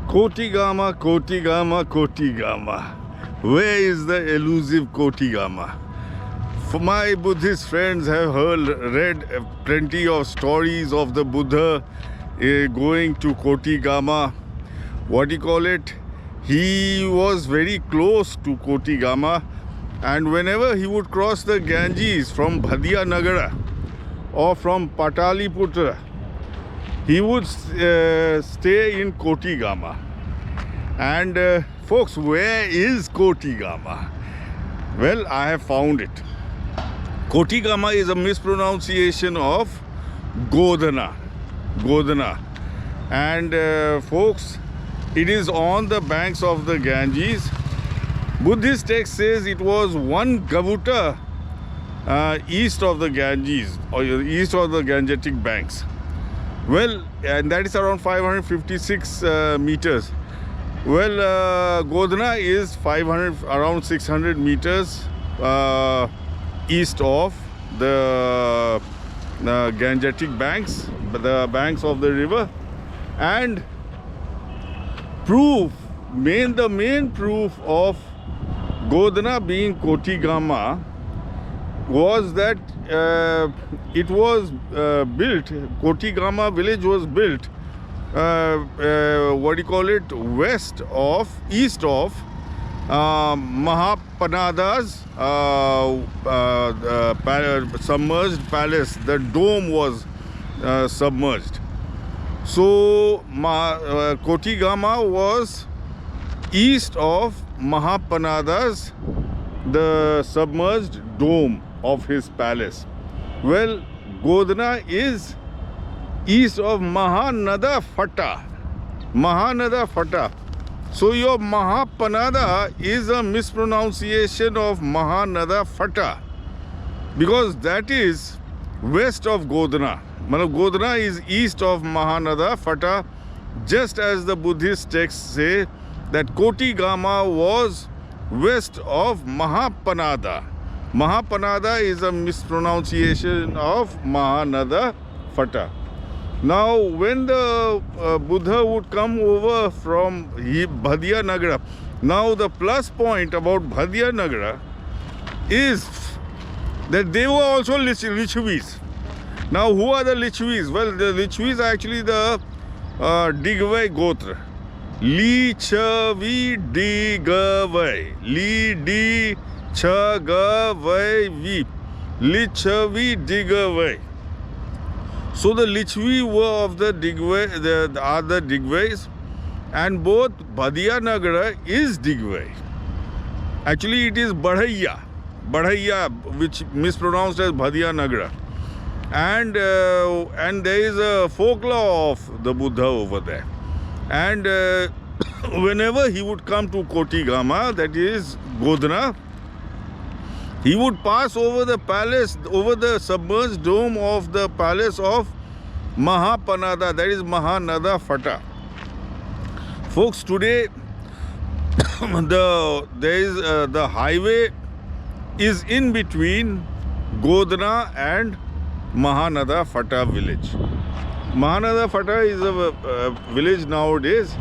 Kotigama, Kotigama, Kotigama. Where is the elusive Kotigama? For my Buddhist friends have read plenty of stories of the Buddha going to Kotigama. What do you call it? He was very close to Kotigama, and whenever he would cross the Ganges from Bhadia Nagara or from Pataliputra, he would stay in Kotigama. And folks, where is Kotigama? Well, I have found it. Kotigama is a mispronunciation of Godhana. Godhana. And folks, it is on the banks of the Ganges. Buddhist text says it was one Gavuta east of the Ganges, or east of the Gangetic banks. Well, and that is around 556 meters. Well, Godhna is around 600 meters east of the Gangetic banks, the banks of the river. And the main proof of Godhna being Kotigama was that it was built, Kotigama village was built, east of Mahapanada's submerged palace. The dome was submerged. So Kotigama was east of Mahapanada's, the submerged dome of his palace. Well, Godhna is east of Mahanada Fata. Mahanada Fata. So your Mahapanada is a mispronunciation of Mahanada Fata, because that is west of Godhna. Godhna is east of Mahanada Fata, just as the Buddhist texts say that Kotigama was west of Mahapanada. Mahapanada is a mispronunciation of Mahanada Fata. Now, when the Buddha would come over from Bhadia Nagara, now the plus point about Bhadia Nagara is that they were also Lichvis. Now, who are the Lichvis? Well, the Lichvis are actually the Digvai Gotra. Lichavi Digavai. Li Di Chagavai Vi. Lichavi Digavai. So the Lichvi were of the Digvai, are the Digvais, and both Bhadia Nagara is Digvai. Actually, it is Badhaiya, which mispronounced as Bhadia Nagara. And there is a folklore of the Buddha over there. And whenever he would come to Kotigama, that is Godhna, he would pass over the palace, over the submerged dome of the palace of Mahapanada, that is Mahanada Fata. Folks, today the highway is in between Godhna and Mahanada Fata village. Mahanada Fata is a village nowadays,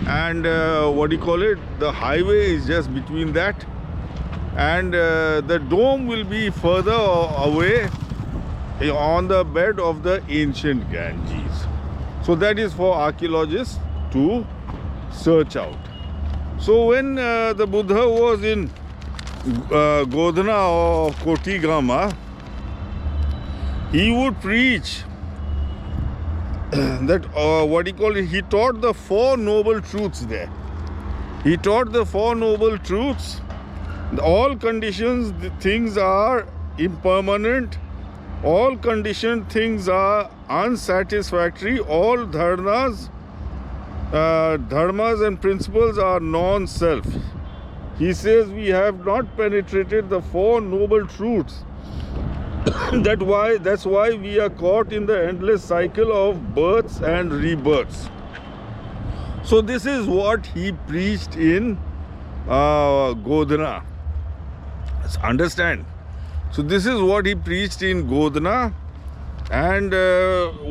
and the highway is just between that. And the dome will be further away on the bed of the ancient Ganges. So that is for archaeologists to search out. So when the Buddha was in Godhna or Kotigama, he would preach that he taught the Four Noble Truths there. He taught the Four Noble Truths. All conditions, things are impermanent. All conditioned things are unsatisfactory. All dharmas and principles are non-self. He says we have not penetrated the Four Noble Truths. That's why we are caught in the endless cycle of births and rebirths. So this is what he preached in Godhna. Understand? So this is what he preached in Godhna, And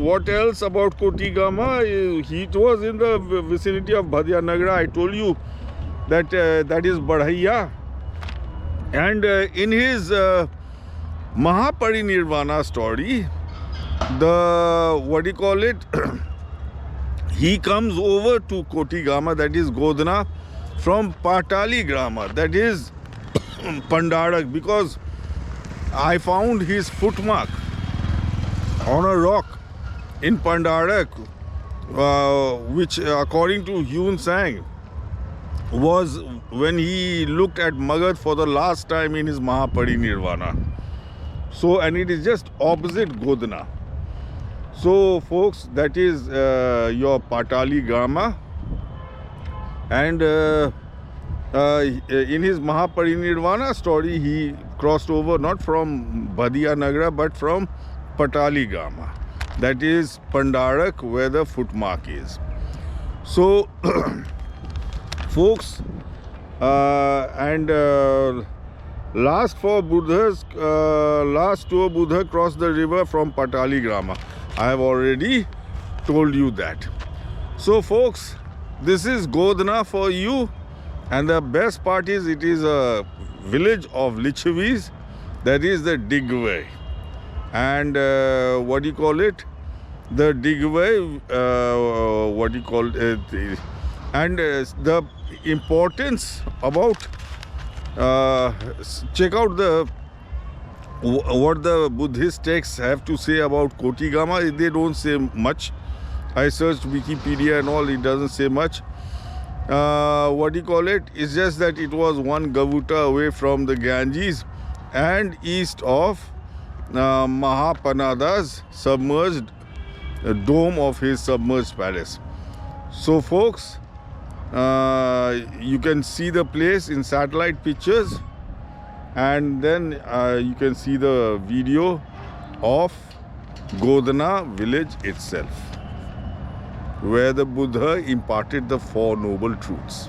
what else about Kotigama? It was in the vicinity of Bhadyanagara. I told you that that is Badhaiya. And in his Mahaparinirvana story, he comes over to Kotigama, that is Godhna, from Pidhauli Grama, that is Pandarak, because I found his footmark on a rock in Pandarak, which according to Huen Tsang was when he looked at Magadh for the last time in his Mahaparinirvana. So, and it is just opposite Godhna. So folks, that is your Pidhauli Grama, and in his Mahaparinirvana story he crossed over not from Bhadyanagara but from Pidhauli Grama, that is Pandarak, where the footmark is. So folks, last two Buddha crossed the river from Pidhauli Grama. I have already told you that. So folks, this is Godhna for you, and the best part is it is a village of Lichavis, that is the Digway. And the Digway, and the importance about, check out what the Buddhist texts have to say about Kotigama. They don't say much. I searched Wikipedia and all, it doesn't say much. It's just that it was one Gavuta away from the Ganges and east of Mahapanada's submerged dome of his submerged palace. So folks, you can see the place in satellite pictures, and then you can see the video of Godhna village itself, where the Buddha imparted the Four Noble Truths.